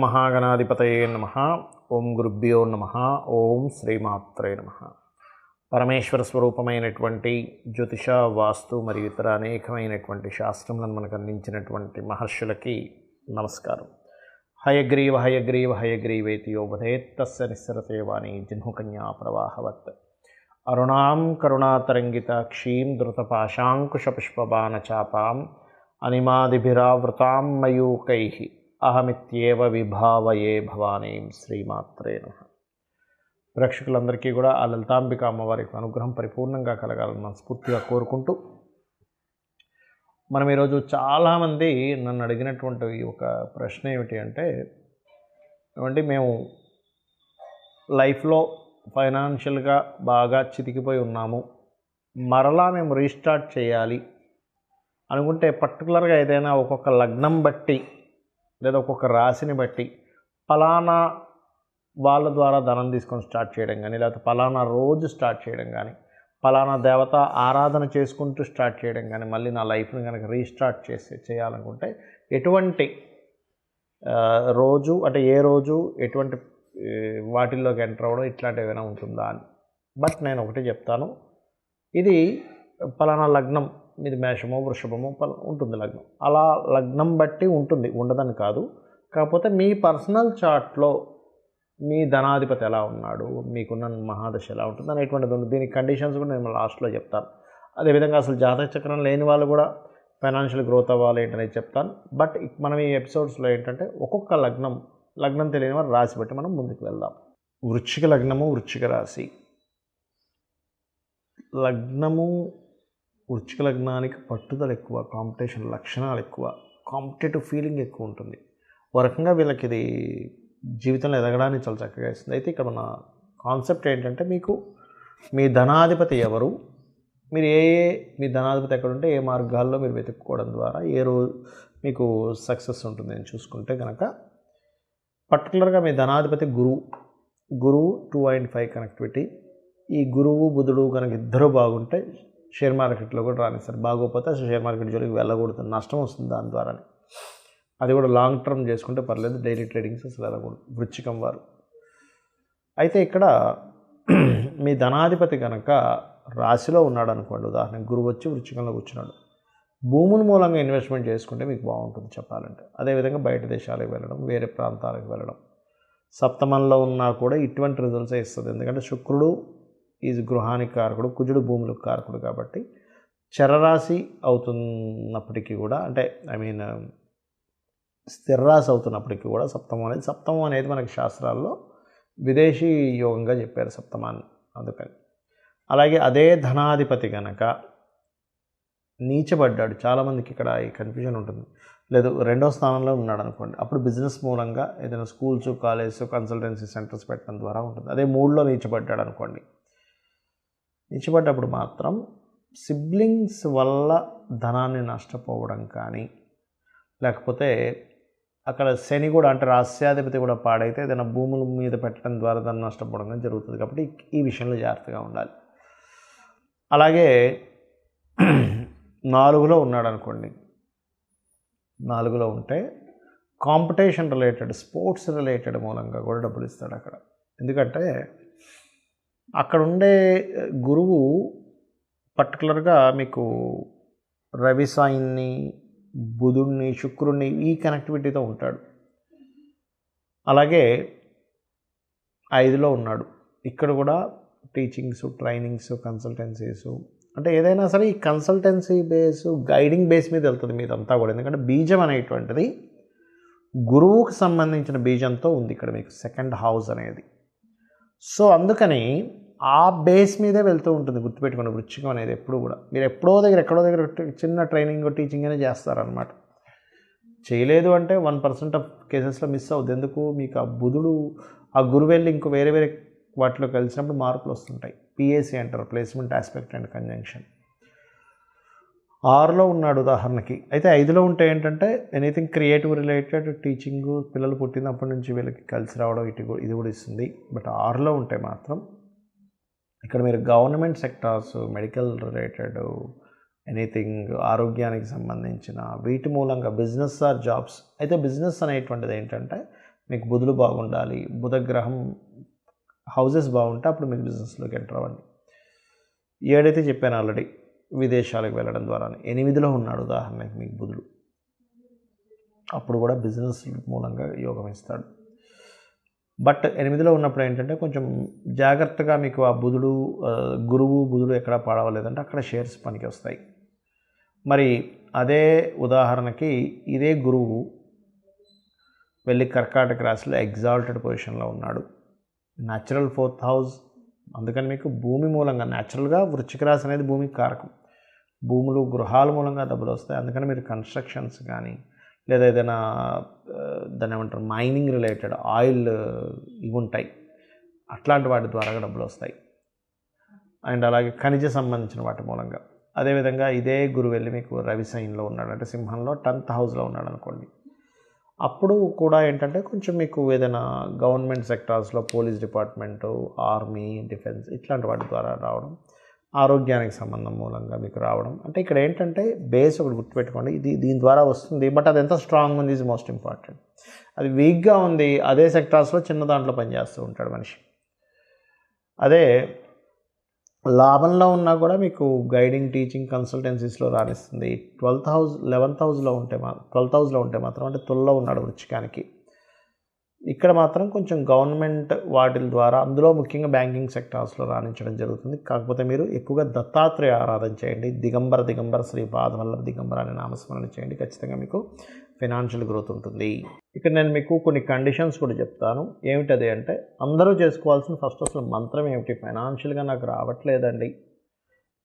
మహాగణాధిపతయే నమః. ఓం గురుభ్యో నమః. ఓం శ్రీమాత్రే నమః. పరమేశ్వర స్వరూపమైనటువంటి జ్యోతిష, వాస్తు మరియు ఇతర అనేకమైనటువంటి శాస్త్రములను మనకు అందించినటువంటి మహర్షులకి నమస్కారం. హయగ్రీవ హయగ్రీవ హయగ్రీవేతి యోబధేత్ తస్య నిస్సరతే వాణి జిహ్నుకన్యా ప్రవాహవత్. అరుణాం కరుణాతరంగితాక్షీం ధృతపాశాంకుశపుష్పబాణచాపాం అనిమాదిభిరావృతాం మయూకైః అహమిత్యేవ విభావయే భవానీం. శ్రీమాత్రే నమః. ప్రేక్షకులందరికీ కూడా ఆ లలితాంబిక అమ్మవారి అనుగ్రహం పరిపూర్ణంగా కలగాలని మనస్ఫూర్తిగా కోరుకుంటూ, మనం ఈరోజు చాలామంది నన్ను అడిగినటువంటి ఒక ప్రశ్న ఏమిటి అంటే, ఏమంటే మేము లైఫ్లో ఫైనాన్షియల్గా బాగా చితికిపోయి ఉన్నాము, మరలా మేము రీస్టార్ట్ చేయాలి అనుకుంటే పర్టికులర్గా ఏదైనా ఒక్కొక్క లగ్నం బట్టి లేదా ఒక్కొక్క రాశిని బట్టి ఫలానా వాళ్ళ ద్వారా ధనం తీసుకొని స్టార్ట్ చేయడం కానీ, లేకపోతే ఫలానా రోజు స్టార్ట్ చేయడం కానీ, ఫలానా దేవత ఆరాధన చేసుకుంటూ స్టార్ట్ చేయడం కానీ, మళ్ళీ నా లైఫ్ని కనుక రీస్టార్ట్ చేయాలనుకుంటే ఎటువంటి రోజు అంటే ఏ రోజు ఎటువంటి వాటిల్లోకి ఎంటర్ అవ్వడం ఇట్లాంటివి ఏమైనా ఉంటుందా అని. బట్ నేను ఒకటి చెప్తాను, ఇది ఫలానా లగ్నం మీది మేషమో వృషభమో ఉంటుంది లగ్నం, అలా లగ్నం బట్టి ఉంటుంది, ఉండదని కాదు. కాకపోతే మీ పర్సనల్ చార్ట్లో మీ ధనాధిపతి ఎలా ఉన్నాడు, మీకున్న మహాదశ ఎలా ఉంటుంది అనేటువంటిది ఉంది. దీనికి కండిషన్స్ కూడా నేను లాస్ట్లో చెప్తాను. అదేవిధంగా అసలు జాతక చక్రం లేని వాళ్ళు కూడా ఫైనాన్షియల్ గ్రోత్ అవ్వాలి ఏంటనేది చెప్తాను. బట్ మనం ఈ ఎపిసోడ్స్లో ఏంటంటే ఒక్కొక్క లగ్నం తెలియని వారు రాశి బట్టి మనం ముందుకు వెళ్దాం. వృశ్చిక లగ్నము, వృశ్చిక రాశి. లగ్నము వృశ్చిక లగ్నానికి పట్టుదల ఎక్కువ, కాంపిటీషన్ లక్షణాలు ఎక్కువ, కాంపిటేటివ్ ఫీలింగ్ ఎక్కువ ఉంటుంది. ఒక రకంగా వీళ్ళకి ఇది జీవితంలో ఎదగడానికి చాలా చక్కగా ఇస్తుంది. అయితే ఇక్కడ మన కాన్సెప్ట్ ఏంటంటే, మీకు మీ ధనాధిపతి ఎవరు, మీరు మీ ధనాధిపతి ఎక్కడుంటే ఏ మార్గాల్లో మీరు వెతుక్కోవడం ద్వారా ఏ రోజు మీకు సక్సెస్ ఉంటుంది అని చూసుకుంటే కనుక, పర్టికులర్గా మీ ధనాధిపతి గురువు 2 and 5 కనెక్టివిటీ. ఈ గురువు బుధుడు కనుక ఇద్దరు బాగుంటే షేర్ మార్కెట్లో కూడా రానిస్తారు. బాగోకపోతే అసలు షేర్ మార్కెట్ జోలికి వెళ్ళకూడదు, నష్టం వస్తుంది దాని ద్వారా. అది కూడా లాంగ్ టర్మ్ చేసుకుంటే పర్లేదు, డైలీ ట్రేడింగ్స్ అసలు వెళ్ళకూడదు వృశ్చికం వారు. అయితే ఇక్కడ మీ ధనాధిపతి కనుక రాశిలో ఉన్నాడు అనుకోండి, ఉదాహరణకు గురువు వచ్చి వృశ్చికంలో కూర్చున్నాడు, భూముల మూలంగా ఇన్వెస్ట్మెంట్ చేసుకుంటే మీకు బాగుంటుంది చెప్పాలంటే. అదేవిధంగా బయట దేశాలకు వెళ్ళడం, వేరే ప్రాంతాలకు వెళ్ళడం, సప్తమంలో ఉన్నా కూడా ఇటువంటి రిజల్ట్సే ఇస్తుంది. ఎందుకంటే శుక్రుడు ఈజ్ గృహానికి కారకుడు, కుజుడు భూములకు కారకుడు. కాబట్టి చరరాశి అవుతున్నప్పటికీ కూడా, అంటే స్థిరరాశి అవుతున్నప్పటికీ కూడా సప్తమం అనేది మనకి శాస్త్రాల్లో విదేశీ యోగంగా చెప్పారు సప్తమాన్ని, అందుకని. అలాగే అదే ధనాధిపతి కనుక నీచబడ్డాడు, చాలామందికి ఇక్కడ ఈ కన్ఫ్యూజన్ ఉంటుంది. లేదు, 2వ స్థానంలో ఉన్నాడు అనుకోండి, అప్పుడు బిజినెస్ మూలంగా ఏదైనా స్కూల్స్, కాలేజెస్, కన్సల్టెన్సీ సెంటర్స్ పెట్టడం ద్వారా ఉంటుంది. అదే 3లో నీచబడ్డాడు అనుకోండి, నీచబడ్డప్పుడు మాత్రం సిబ్లింగ్స్ వల్ల ధనాన్ని నష్టపోవడం కానీ, లేకపోతే అక్కడ శని కూడా అంటే రాస్యాధిపతి కూడా పాడైతే ఏదైనా భూముల మీద పెట్టడం ద్వారా దాన్ని నష్టపోవడం కానీ జరుగుతుంది. కాబట్టి ఈ విషయంలో జాగ్రత్తగా ఉండాలి. అలాగే 4లో ఉన్నాడు అనుకోండి, 4లో ఉంటే కాంపిటీషన్ రిలేటెడ్, స్పోర్ట్స్ రిలేటెడ్ మూలంగా కూడా డబ్బులు ఇస్తాడు అక్కడ. ఎందుకంటే అక్కడ ఉండే గురువు పర్టికులర్గా మీకు రవి సాయిని, బుధుడిని, శుక్రుడిని ఈ కనెక్టివిటీతో ఉంటాడు. అలాగే 5లో ఉన్నాడు, ఇక్కడ కూడా టీచింగ్స్, ట్రైనింగ్స్, కన్సల్టెన్సీస్, అంటే ఏదైనా సరే ఈ కన్సల్టెన్సీ బేస్, గైడింగ్ బేస్ మీద వెళ్తుంది మీదంతా కూడా. ఎందుకంటే బీజం అనేటువంటిది గురువుకు సంబంధించిన బీజంతో ఉంది ఇక్కడ మీకు, 2nd హౌస్ అనేది. సో అందుకని ఆ బేస్ మీదే వెళ్తూ ఉంటుంది. గుర్తుపెట్టుకోండి, వృశ్చికం అనేది ఎప్పుడు కూడా మీరు ఎక్కడో దగ్గర చిన్న ట్రైనింగ్, టీచింగ్ అనేది చేస్తారనమాట. చేయలేదు అంటే 1% ఆఫ్ కేసెస్లో మిస్ అవుతుంది. ఎందుకు, మీకు ఆ బుధుడు, ఆ గురువు వెళ్ళి ఇంకో వేరే వాటిలో కలిసినప్పుడు మార్పులు వస్తుంటాయి. PAC అంటారు, ప్లేస్మెంట్ ఆస్పెక్ట్ అండ్ కంజంక్షన్. 6లో ఉన్నాడు ఉదాహరణకి. అయితే 5లో ఉంటే ఏంటంటే ఎనీథింగ్ క్రియేటివ్ రిలేటెడ్, టీచింగ్, పిల్లలు పుట్టినప్పటి నుంచి వీళ్ళకి కలిసి రావడం ఇది కూడా ఇస్తుంది. బట్ 6లో ఉంటే మాత్రం ఇక్కడ మీరు government sectors, medical related, anything ఆరోగ్యానికి సంబంధించిన వీటి మూలంగా బిజినెస్ ఆర్ జాబ్స్. అయితే బిజినెస్ అనేటువంటిది ఏంటంటే మీకు బుధులు బాగుండాలి. బుధగ్రహం హౌజెస్ బాగుంటే అప్పుడు మీకు బిజినెస్లోకి ఎంటర్ అవ్వండి. 7 అయితే చెప్పాను ఆల్రెడీ, విదేశాలకు వెళ్ళడం ద్వారా. 8లో ఉన్నాడు ఉదాహరణకి మీకు బుధుడు, అప్పుడు కూడా బిజినెస్ మూలంగా యోగం ఇస్తాడు. బట్ 8లో ఉన్నప్పుడు ఏంటంటే కొంచెం జాగ్రత్తగా మీకు ఆ బుధుడు గురువు బుధుడు ఎక్కడ పడవలేదంటే అక్కడ షేర్స్ పనికి వస్తాయి. మరి అదే ఉదాహరణకి ఇదే గురువు వెళ్ళి కర్కాటక రాశిలో ఎగ్జాల్టెడ్ పొజిషన్లో ఉన్నాడు, న్యాచురల్ 4th హౌస్. అందుకని మీకు భూమి మూలంగా న్యాచురల్గా వృశ్చిక రాశి అనేది భూమికి కారకం. భూములు గృహాల మూలంగా డబ్బులు వస్తాయి. అందుకని మీరు కన్స్ట్రక్షన్స్ కానీ లేదా ఏదైనా దాన్ని ఏమంటారు మైనింగ్ రిలేటెడ్ ఆయిల్ ఇవి ఉంటాయి, అట్లాంటి వాటి ద్వారా డబ్బులు వస్తాయి. అండ్ అలాగే ఖనిజ సంబంధించిన వాటి మూలంగా. అదేవిధంగా ఇదే గురువు వెళ్ళి మీకు రవి సైన్లో ఉన్నాడు అంటే సింహంలో 10th హౌస్లో ఉన్నాడు అనుకోండి, అప్పుడు కూడా ఏంటంటే కొంచెం మీకు ఏదైనా గవర్నమెంట్ సెక్టార్స్లో పోలీస్ డిపార్ట్మెంటు, ఆర్మీ, డిఫెన్స్ ఇట్లాంటి వాటి ద్వారా రావడం, ఆరోగ్యానికి సంబంధం మూలంగా మీకు రావడం. అంటే ఇక్కడ ఏంటంటే బేస్ ఒకటి గుర్తుపెట్టుకోండి, ఇది దీని ద్వారా వస్తుంది. బట్ అది ఎంత స్ట్రాంగ్ ఉంది ఈజ్ మోస్ట్ ఇంపార్టెంట్. అది వీక్గా ఉంది, అదే సెక్టార్స్లో చిన్న దాంట్లో పనిచేస్తూ ఉంటాడు మనిషి. అదే లాభంలో ఉన్నా కూడా మీకు గైడింగ్, టీచింగ్, కన్సల్టెన్సీస్లో రాణిస్తుంది. 12th హౌస్ 11th హౌస్లో ఉంటే 12th హౌస్లో ఉంటే మాత్రం అంటే తుల్లో ఉన్నాడు వృశ్చికానికి. ఇక్కడ మాత్రం కొంచెం గవర్నమెంట్ వాటి ద్వారా, అందులో ముఖ్యంగా బ్యాంకింగ్ సెక్టార్స్లో రాణించడం జరుగుతుంది. కాకపోతే మీరు ఎక్కువగా దత్తాత్రేయ ఆరాధన చేయండి. దిగంబర శ్రీ పాదవల్లభ దిగంబర అనే నామస్మరణ చేయండి. ఖచ్చితంగా మీకు ఫైనాన్షియల్ గ్రోత్ ఉంటుంది. ఇక్కడ నేను మీకు కొన్ని కండిషన్స్ కూడా చెప్తాను. ఏమిటది అంటే అందరూ చేసుకోవాల్సిన ఫస్ట్ అసలు మంత్రం ఏమిటి? ఫైనాన్షియల్గా నాకు రావట్లేదండి,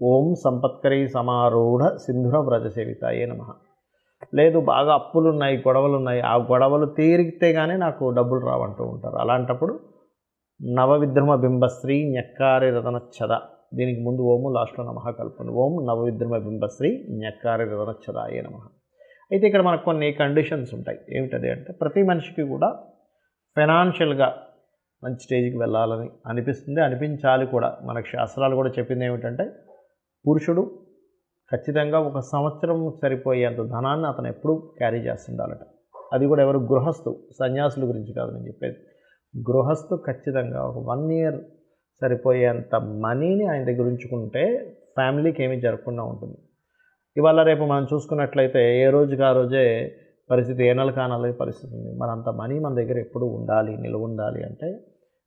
ఓం సంపత్కరీ సమారూఢ సింధుర వ్రజ సేవితాయే నమః. లేదు బాగా అప్పులు ఉన్నాయి, గొడవలు ఉన్నాయి, ఆ గొడవలు తీరిగితే కానీ నాకు డబ్బులు రావంటూ ఉంటారు. అలాంటప్పుడు నవవిద్రుమ బింబశ్రీ ఞక్కారి రతనచ్చద, దీనికి ముందు ఓము లాస్ట్లో నమః కలుపుకోండి. ఓం నవవిద్రుమ బింబశ్రీ ఞక్కారి రతనచ్చదాయే నమః. అయితే ఇక్కడ మనకు కొన్ని కండిషన్స్ ఉంటాయి. ఏమిటది అంటే ప్రతి మనిషికి కూడా ఫైనాన్షియల్గా మంచి స్టేజ్కి వెళ్ళాలని అనిపిస్తుంది, అనిపించాలి కూడా. మనకు శాస్త్రాలు కూడా చెప్పింది ఏమిటంటే పురుషుడు ఖచ్చితంగా 1 సంవత్సరం సరిపోయేంత ధనాన్ని అతను ఎప్పుడూ క్యారీ చేస్తుండాలట. అది కూడా ఎవరు? గృహస్థు, సన్యాసుల గురించి కాదు నేను చెప్పేది. గృహస్థు ఖచ్చితంగా ఒక 1 ఇయర్ సరిపోయేంత మనీని ఆయన దగ్గర ఉంచుకుంటే ఫ్యామిలీకి ఏమీ జరగకుండా ఉంటుంది. ఇవాళ రేపు మనం చూసుకున్నట్లయితే ఏ రోజుకి ఆ రోజే పరిస్థితి, ఏ నెల కానాలే పరిస్థితి ఉంది. మరి అంత మనీ మన దగ్గర ఎప్పుడు ఉండాలి, నిల్వ ఉండాలి అంటే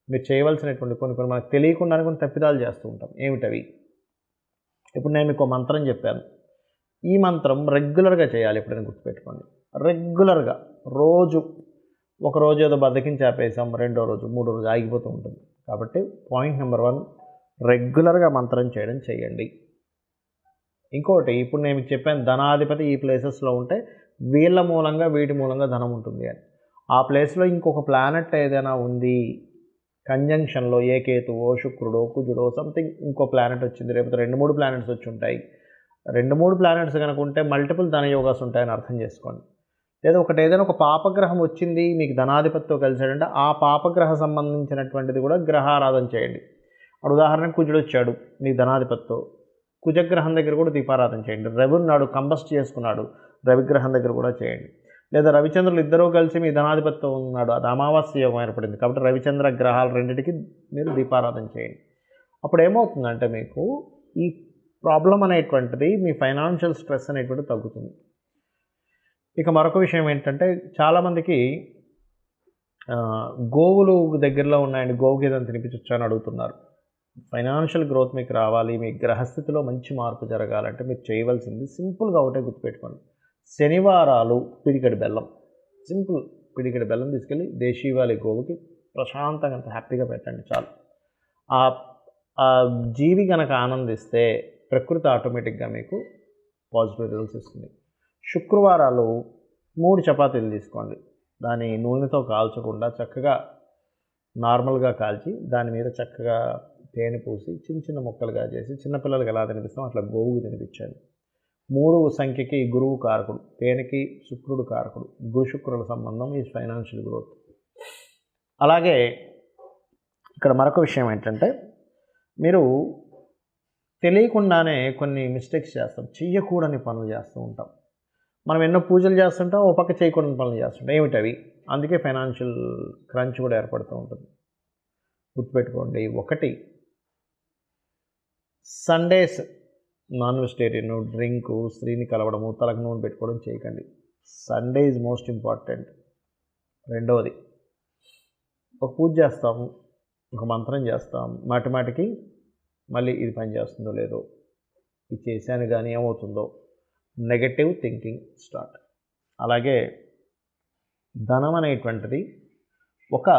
మీరు చేయవలసినటువంటి కొన్ని మనకు తెలియకుండానే కొన్ని తప్పిదాలు చేస్తూ ఉంటాం. ఏమిటవి? ఇప్పుడు నేను మీకు మంత్రం చెప్పాను, ఈ మంత్రం రెగ్యులర్గా చేయాలి. ఎప్పుడైనా గుర్తుపెట్టుకోండి, రెగ్యులర్గా ఒక రోజు ఏదో బద్దకించి ఆపేసాం, 2వ రోజు 3వ రోజు ఆగిపోతూ ఉంటుంది. కాబట్టి పాయింట్ నెంబర్ 1, రెగ్యులర్గా మంత్రం చేయడం చేయండి. ఇంకోటి, ఇప్పుడు నేను మీకు చెప్పాను ధనాధిపతి ఈ ప్లేసెస్లో ఉంటే వీళ్ళ మూలంగా వీటి మూలంగా ధనం ఉంటుంది అని. ఆ ప్లేస్లో ఇంకొక ప్లానెట్ ఏదైనా ఉంది కంజంక్షన్లో, ఏ కేతువో శుక్రుడో కుజుడో సంథింగ్ ఇంకో ప్లానెట్ వచ్చింది, రేపు 2-3 ప్లానెట్స్ వచ్చి ఉంటాయి. 2-3 ప్లానెట్స్ కనుక ఉంటే మల్టిపుల్ ధనయోగాస్ ఉంటాయని అర్థం చేసుకోండి. లేదా ఏదైనా ఒక పాపగ్రహం వచ్చింది మీకు ధనాధిపతితో కలిసాడంటే ఆ పాపగ్రహ సంబంధించినటువంటిది కూడా గ్రహారాధన చేయండి. ఉదాహరణకు కుజుడు వచ్చాడు మీ ధనాధిపతితో, కుజగ్రహం దగ్గర కూడా దీపారాధన చేయండి. రవి ఉన్నాడు, కంబస్ట్ చేసుకున్నాడు, రవిగ్రహం దగ్గర కూడా చేయండి. లేదా రవిచంద్రులు ఇద్దరూ కలిసి మీ ధనాధిపతితో ఉన్నాడు, అది అమావాస్య యోగం ఏర్పడింది కాబట్టి రవిచంద్ర గ్రహాలు రెండింటికి మీరు దీపారాధన చేయండి. అప్పుడు ఏమవుతుందంటే మీకు ఈ ప్రాబ్లం అనేటువంటిది, మీ ఫైనాన్షియల్ స్ట్రెస్ అనేటువంటిది తగ్గుతుంది. ఇక మరొక విషయం ఏంటంటే చాలామందికి గోవులు దగ్గరలో ఉన్నాయండి, గోవుకి ఏదైనా తినిపించవచ్చు అని అడుగుతున్నారు. ఫైనాన్షియల్ గ్రోత్ మీకు రావాలి, మీ గ్రహస్థితిలో మంచి మార్పు జరగాలంటే మీరు చేయవలసింది సింపుల్గా ఒకటే గుర్తుపెట్టుకోండి. శనివారాలు పిడికెడు బెల్లం, సింపుల్ పిడికెడు బెల్లం తీసుకెళ్ళి దేశీవాలి గోవుకి ప్రశాంతంగా అంత హ్యాపీగా పెట్టండి చాలు. ఆ జీవి కనుక ఆనందిస్తే ప్రకృతి ఆటోమేటిక్గా మీకు పాజిటివ్ రిజల్ట్స్ ఇస్తుంది. శుక్రవారాలు 3 చపాతీలు తీసుకోండి, దాని నూనెతో కాల్చకుండా చక్కగా నార్మల్గా కాల్చి దాని మీద చక్కగా తేనె పూసి చిన్న ముక్కలుగా చేసి చిన్నపిల్లలకి ఎలా తినిపిస్తాం అట్లా గోవుకు తినిపించండి. 3 సంఖ్యకి గురువు కారకుడు, తేనెకి శుక్రుడు కారకుడు, గురు-శుక్రుల సంబంధం ఈ ఫైనాన్షియల్ గ్రోత్. అలాగే ఇక్కడ మరొక విషయం ఏంటంటే మీరు తెలియకుండానే కొన్ని మిస్టేక్స్ చేస్తాం, చెయ్యకూడని పనులు చేస్తూ ఉంటాం. మనం ఎన్నో పూజలు చేస్తుంటాం, ఓ పక్క చేయకూడని పనులు చేస్తుంటాం. ఏమిటవి? అందుకే ఫైనాన్షియల్ క్రంచ్ కూడా ఏర్పడుతూ ఉంటుంది. గుర్తుపెట్టుకోండి. ఒకటి, సండేస్ నాన్ వెజిటేరియన్, డ్రింకు, స్త్రీని కలవడము, తలకు నూనె పెట్టుకోవడం చేయకండి. Sunday is most important. రెండవది, ఒక పూజ చేస్తాము, ఒక మంత్రం చేస్తాం, మాటిమాటికి మళ్ళీ ఇది పని చేస్తుందో లేదో, ఇది చేశాను కానీ ఏమవుతుందో, నెగటివ్ థింకింగ్ స్టార్ట్. అలాగే ధనం అనేటువంటిది ఒక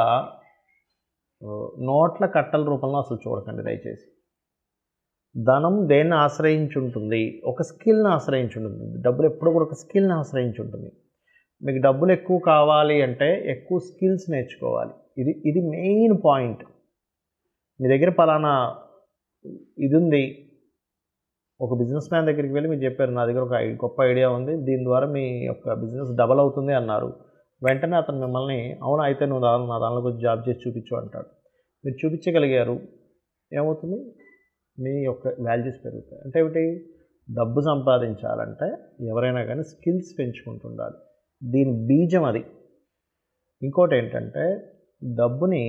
నోట్ల కట్టల రూపంలో అసలు చూడకండి దయచేసి. ధనం దేన్ని ఆశ్రయించి ఉంటుంది? ఒక స్కిల్ని ఆశ్రయించి ఉంటుంది. డబ్బులు ఎప్పుడు కూడా ఒక స్కిల్ని ఆశ్రయించి ఉంటుంది. మీకు డబ్బులు ఎక్కువ కావాలి అంటే ఎక్కువ స్కిల్స్ నేర్చుకోవాలి. ఇది మెయిన్ పాయింట్. మీ దగ్గర పలానా ఇది ఉంది, ఒక బిజినెస్ మ్యాన్ దగ్గరికి వెళ్ళి మీరు చెప్పారు, నా దగ్గర ఒక గొప్ప ఐడియా ఉంది, దీని ద్వారా మీ యొక్క బిజినెస్ డబల్ అవుతుంది అన్నారు. వెంటనే అతను మిమ్మల్ని, అవునా అయితే నువ్వు నా దానిలో కొంచెం జాబ్ చేసి చూపించు అంటాడు. మీరు చూపించగలిగారు, ఏమవుతుంది? మీ యొక్క వాల్యూస్ పెరుగుతాయి. అంటే ఏమిటి? డబ్బు సంపాదించాలంటే ఎవరైనా కానీ స్కిల్స్ పెంచుకుంటుండాలి. దీని బీజం అది. ఇంకోటి ఏంటంటే, డబ్బుని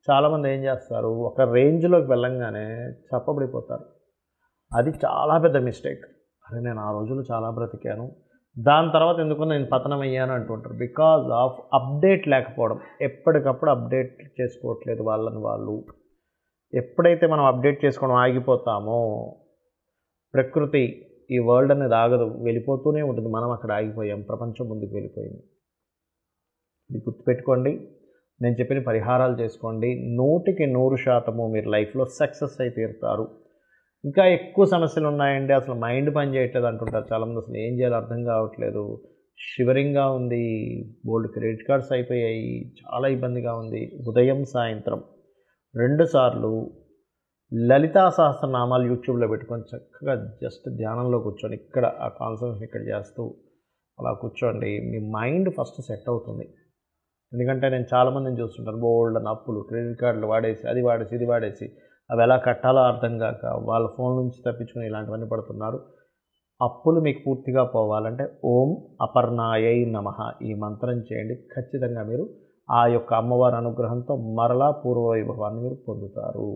చాలామంది ఏం చేస్తారు, ఒక రేంజ్లోకి వెళ్ళంగానే చప్పబడిపోతారు. అది చాలా పెద్ద మిస్టేక్. అరే నేను ఆ రోజులు చాలా బ్రతికాను, దాని తర్వాత ఎందుకు నేను పతనం అయ్యాను అంటుంటారు. బికాజ్ ఆఫ్ అప్డేట్ లేకపోవడం. ఎప్పటికప్పుడు అప్డేట్ చేసుకోవట్లేదు వాళ్ళని వాళ్ళు. ఎప్పుడైతే మనం అప్డేట్ చేసుకోవడం ఆగిపోతామో, ప్రకృతి, ఈ వరల్డ్ అనేది ఆగదు, వెళ్ళిపోతూనే ఉంటుంది. మనం అక్కడ ఆగిపోయాం, ప్రపంచం ముందుకు వెళ్ళిపోయింది. ఇది గుర్తుపెట్టుకోండి. నేను చెప్పిన పరిహారాలు చేసుకోండి. 100% మీరు లైఫ్లో సక్సెస్ అయి తీరుతారు. ఇంకా ఎక్కువ సమస్యలు ఉన్నాయండి, అసలు మైండ్ పని చేయట్లేదు అంటుంటారు చాలామంది. అసలు ఏం చేయాలో అర్థం కావట్లేదు, షివరింగ్గా ఉంది, బోల్డ్ క్రెడిట్ కార్డ్స్ అయిపోయాయి, చాలా ఇబ్బందిగా ఉంది. ఉదయం సాయంత్రం 2 సార్లు లలితా సహస్రనామాలు యూట్యూబ్లో పెట్టుకొని చక్కగా జస్ట్ ధ్యానంలో కూర్చొని, ఇక్కడ ఆ కాన్సన్ట్రేషన్ ఇక్కడ చేస్తూ అలా కూర్చోండి. మీ మైండ్ ఫస్ట్ సెట్ అవుతుంది. ఎందుకంటే నేను చాలామందిని చూస్తుంటాను, బోల్డ్ అని అప్పులు, క్రెడిట్ కార్డులు వాడేసి, అది వాడేసి, ఇది వాడేసి, అవి ఎలా కట్టాలో అర్థం కాక వాళ్ళ ఫోన్ నుంచి తప్పించుకొని ఇలాంటివన్నీ పడుతున్నారు. అప్పులు మీకు పూర్తిగా పోవాలంటే ఓం అపర్ణాయై నమః ఈ మంత్రం చేయండి. ఖచ్చితంగా మీరు ఆ యొక్క అమ్మవారి అనుగ్రహంతో మరలా పూర్వ వైభవాన్ని మీరు పొందుతారు.